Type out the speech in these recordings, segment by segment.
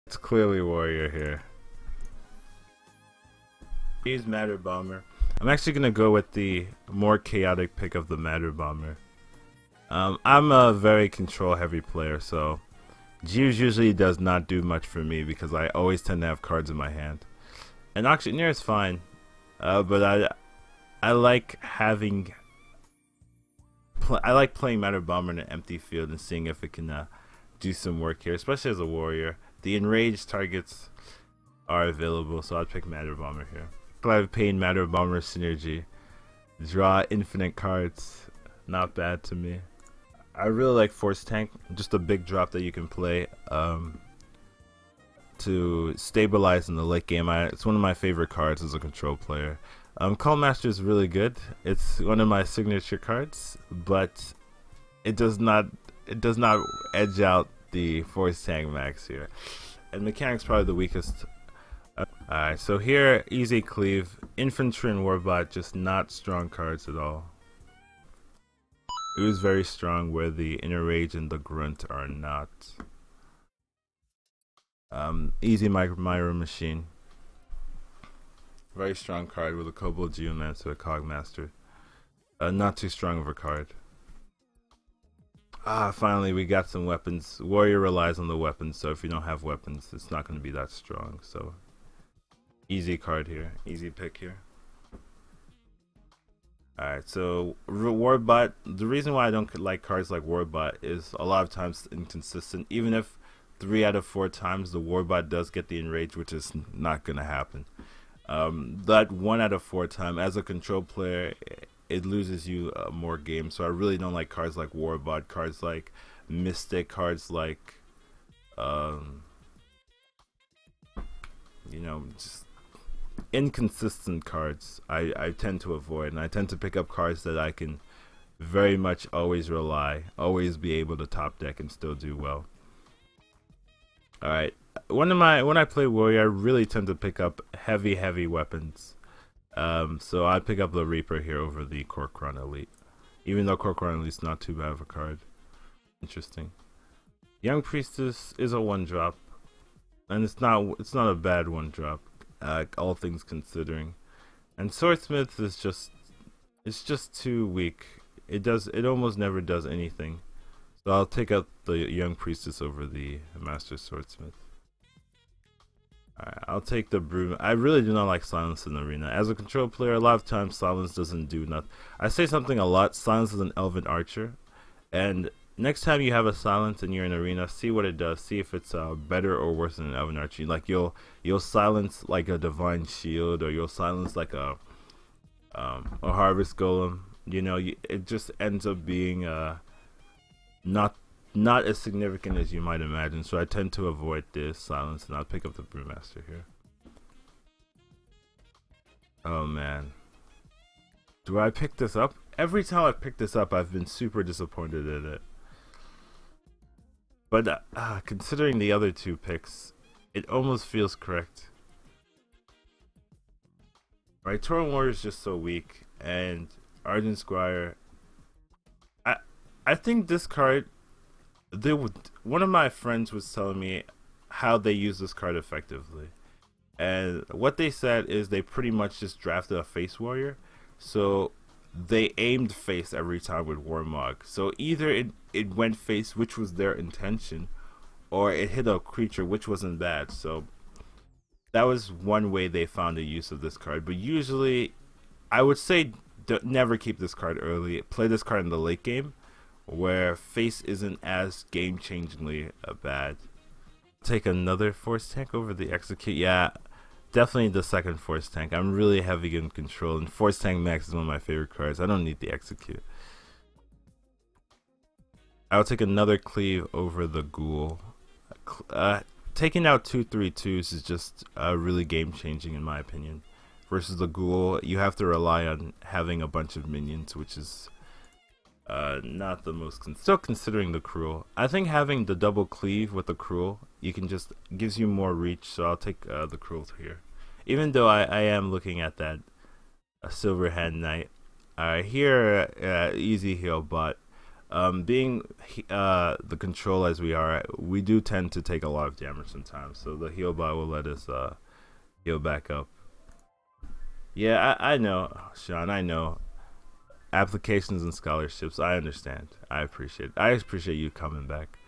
It's clearly Warrior here. He's Matter Bomber. I'm actually gonna go with the more chaotic pick of the Matter Bomber. I'm a very control heavy player, so Gears usually does not do much for me because I always tend to have cards in my hand. And Auctioneer is fine, but I like having I like playing Matter Bomber in an empty field and seeing if it can do some work here, especially as a warrior. The enraged targets are available, so I'd pick Matter Bomber here. Clive Payne Matter Bomber synergy. Draw infinite cards. Not bad to me. I really like Force Tank, just a big drop that you can play to stabilize in the late game. It's one of my favorite cards as a control player. Call Master is really good. It's one of my signature cards, but it does not edge out the Force Tank Max here. And Mechanic's probably the weakest. Alright, so here, easy cleave. Infantry and Warbot, just not strong cards at all. It was very strong where the Inner Rage and the Grunt are not. Easy Myro Machine. Very strong card with a Kobold Geomancer, a Cogmaster. Not too strong of a card. Finally we got some weapons. Warrior relies on the weapons, so if you don't have weapons, it's not going to be that strong. So easy card here, easy pick here. Alright, so Warbot, the reason why I don't like cards like Warbot is a lot of times inconsistent. Even if 3 out of 4 times the Warbot does get the Enrage, which is not going to happen. That 1 out of 4 time, as a control player, it loses you more games. So I really don't like cards like Warbot, cards like Mystic, cards like, you know, just inconsistent cards I tend to avoid, and I tend to pick up cards that I can very much always always be able to top deck and still do well. Alright, when I play Warrior, I really tend to pick up heavy weapons. So I pick up the Reaper here over the Korkron Elite, even though Korkron Elite's not too bad of a card. Interesting. Young Priestess is a 1-drop, and it's not a bad 1-drop. All things considering, and Swordsmith is just too weak. It almost never does anything, so I'll take out the Young Priestess over the Master Swordsmith. Alright, I'll take the Broom. I really do not like Silence in the arena. As a control player, a lot of times Silence doesn't do nothing. I say something a lot. Silence is an Elven Archer, and next time you have a Silence and you're in arena, see what it does. See if it's better or worse than an Elven Archer. Like you'll silence like a Divine Shield, or you'll silence like a Harvest Golem. You know, it just ends up being not as significant as you might imagine. So I tend to avoid this silence, and I'll pick up the Brewmaster here. Oh man, do I pick this up? Every time I pick this up, I've been super disappointed in it. But considering the other 2 picks, it almost feels correct. Right, Tauren Warrior is just so weak, and Argent Squire. I think this card. One of my friends was telling me how they use this card effectively, and what they said is they pretty much just drafted a Face Warrior, so they aimed face every time with Warmog. So either it went face, which was their intention, or it hit a creature, which wasn't bad. So that was one way they found the use of this card. But usually, I would say never keep this card early. Play this card in the late game, where face isn't as game-changingly bad. Take another Force Tank over the Execute. Yeah, definitely the second Force Tank. I'm really heavy in control, and Force Tank Max is one of my favorite cards. I don't need the Execute. I'll take another Cleave over the Ghoul. Taking out 2/3/2s is just really game-changing in my opinion. Versus the Ghoul, you have to rely on having a bunch of minions, which is not the most. Still considering the Cruel. I think having the double Cleave with the Cruel, you can just gives you more reach. So I'll take the Cruel here. Even though I am looking at that Silverhand Knight. Here, easy heal, but Being the control as we are, we do tend to take a lot of damage sometimes. So the heal bar will let us heal back up. Yeah, I know, Sean. I know. Applications and scholarships. I understand. I appreciate you coming back.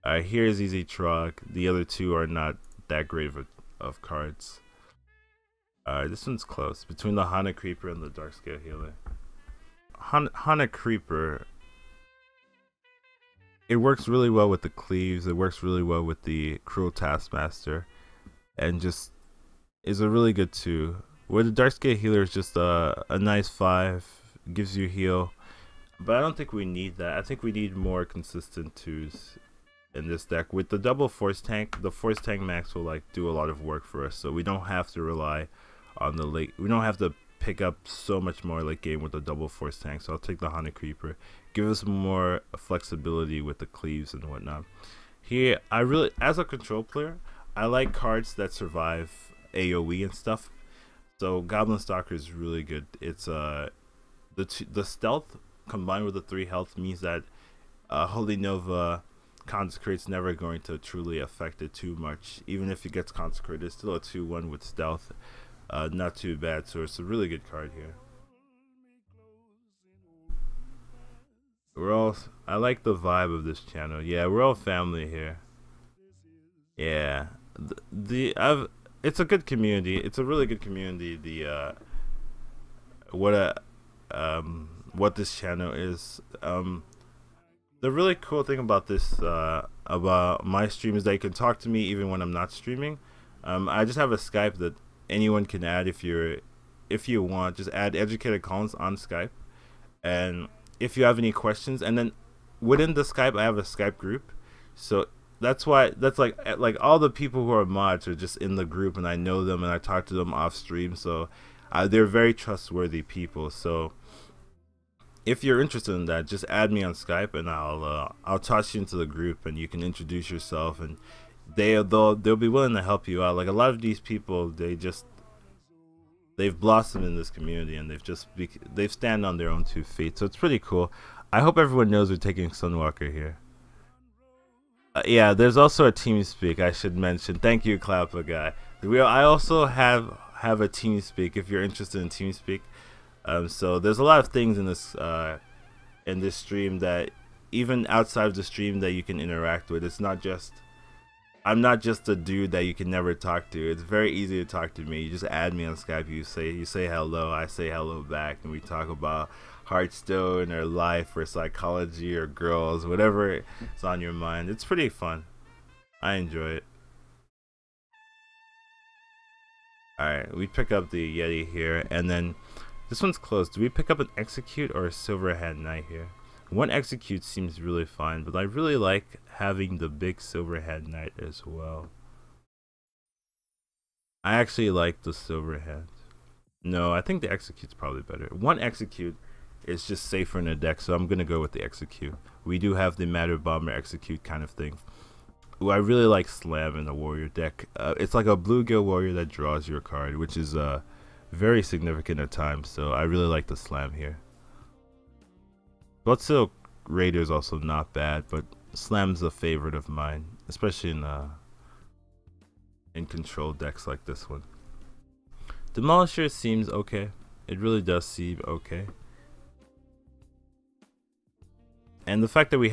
Here's Easy Truck. The other two are not that great of cards. This one's close between the Hana Creeper and the Dark Scale Healer. Hana Creeper. It works really well with the Cleaves. It works really well with the Cruel Taskmaster, and just is a really good 2. Where the Dark Scale Healer is just a nice 5, gives you heal, but I don't think we need that. I think we need more consistent 2s in this deck. With the double Force Tank, the Force Tank max will like do a lot of work for us, so we don't have to rely on the late. We don't have to pick up so much more late game with the double Force Tank. So I'll take the Hana Creeper. Give us more flexibility with the Cleaves and whatnot. Here, I really, as a control player, I like cards that survive AoE and stuff. So Goblin Stalker is really good. It's the stealth combined with the 3 health means that Holy Nova Consecrate's never going to truly affect it too much. Even if it gets consecrated, it's still a 2/1 with stealth. Not too bad. So it's a really good card here. I like the vibe of this channel. Yeah, we're all family here. Yeah, it's a good community. It's a really good community. What this channel is. The really cool thing about this about my stream is that you can talk to me even when I'm not streaming. I just have a Skype that anyone can add if you want. Just add Educatedcollins on Skype, and if you have any questions, and then within the Skype I have a Skype group, so that's like all the people who are mods are just in the group, and I know them and I talk to them off stream, so they're very trustworthy people. So if you're interested in that, just add me on Skype, and I'll toss you into the group, and you can introduce yourself, and they'll be willing to help you out. Like a lot of these people, they've blossomed in this community, and they've stand on their own 2 feet. So it's pretty cool. I hope everyone knows we're taking Sunwalker here. Yeah, there's also a TeamSpeak I should mention. Thank you, Clapper guy. I also have a TeamSpeak if you're interested in TeamSpeak. So there's a lot of things in this stream that even outside of the stream that you can interact with. It's not just I'm not just a dude that you can never talk to. It's very easy to talk to me. You just add me on Skype. You say hello. I say hello back, and we talk about Hearthstone or life or psychology or girls, whatever is on your mind. It's pretty fun. I enjoy it. Alright, we pick up the Yeti here, and then this one's close. Do we pick up an Execute or a Silverhand Knight here? One Execute seems really fine, but I really like having the big Silverhand Knight as well. I actually like the Silverhand. No, I think the Execute's probably better. One Execute is just safer in the deck, so I'm gonna go with the Execute. We do have the Matter Bomber Execute kind of thing. Ooh, I really like Slam in the Warrior deck. It's like a Bluegill Warrior that draws your card, which is very significant at times, so I really like the Slam here. Bloodsilk Raider is also not bad, but Slam's a favorite of mine, especially in control decks like this one. Demolisher seems okay. It really does seem okay. And the fact that we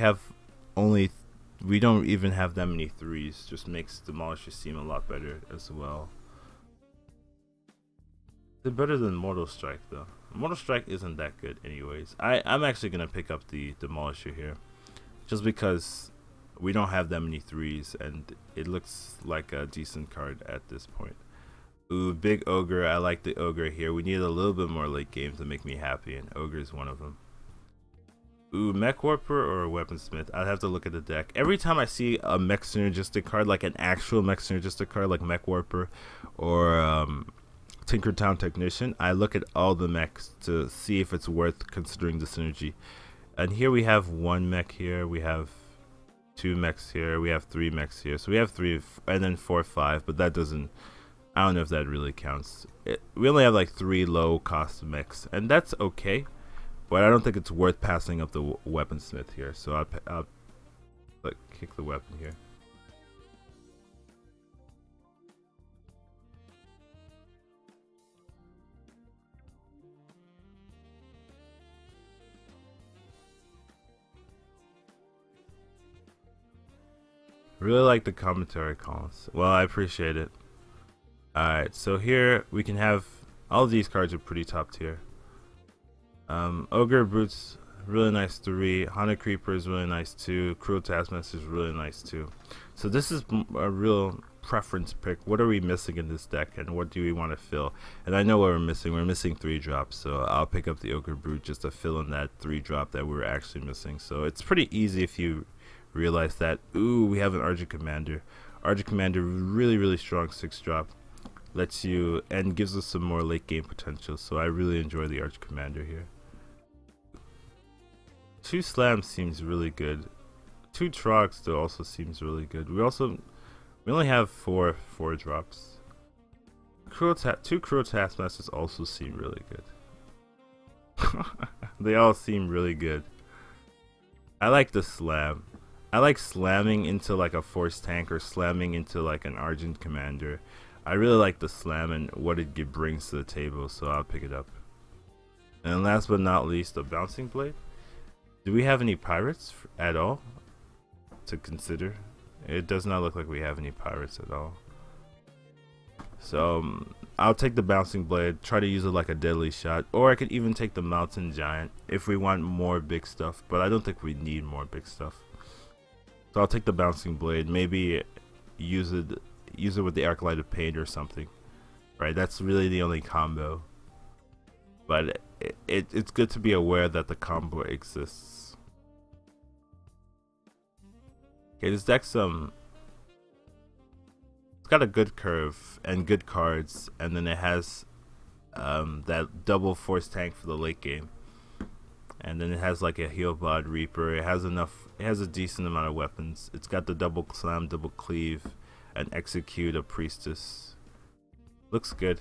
don't even have that many 3s just makes Demolisher seem a lot better as well. They're better than Mortal Strike though. Mortal Strike isn't that good anyways. I'm actually gonna pick up the Demolisher here, just because we don't have that many 3s and it looks like a decent card at this point. Ooh, big Ogre. I like the Ogre here. We need a little bit more late game to make me happy, and Ogre is one of them. Ooh, Mech Warper or a Weaponsmith. I'd have to look at the deck. Every time I see a Mech Synergistic card, like an actual Mech Synergistic card like Mech Warper or Tinkertown Technician, I look at all the mechs to see if it's worth considering the synergy. And here we have 1 mech here, we have 2 mechs here, we have 3 mechs here. So we have 3 and then 4, 5, but that doesn't, I don't know if that really counts. We only have like 3 low cost mechs, and that's okay. but I don't think it's worth passing up the weaponsmith here. So I'll like kick the weapon here. Really like the commentary, Collins. Well, I appreciate it. Alright, so here we can have all of these cards are pretty top tier. Ogre Brute's really nice 3. Haunted Creeper is really nice 2. Cruel Taskmaster is really nice 2. So this is a real preference pick. What are we missing in this deck, and what do we want to fill? And I know what we're missing. We're missing 3 drops, so I'll pick up the Ogre Brute just to fill in that 3 drop that we're actually missing. So it's pretty easy if you realize that. Ooh, we have an Argent Commander. Argent Commander, really strong 6 drop. Lets you and gives us some more late game potential. So I really enjoy the Arch Commander here. 2 slams seems really good. 2 trogs though also seems really good. We only have 4 drops. 2 Cruel Taskmasters also seem really good. They all seem really good. I like the slam. I like slamming into like a force tank or slamming into like an Argent Commander. I really like the slam and what it brings to the table, so I'll pick it up. And last but not least, the Bouncing Blade. Do we have any pirates at all to consider? It does not look like we have any pirates at all. So I'll take the Bouncing Blade, try to use it like a deadly shot, or I could even take the Mountain Giant if we want more big stuff, but I don't think we need more big stuff. So I'll take the Bouncing Blade, maybe use it with the Acolyte of Pain or something, right? That's really the only combo, but it's good to be aware that the combo exists. Okay, this deck's it's got a good curve and good cards, and then it has that double force tank for the late game, and then it has like a Healbot Reaper. It has a decent amount of weapons. It's got the double slam, double cleave, and execute a priestess. Looks good.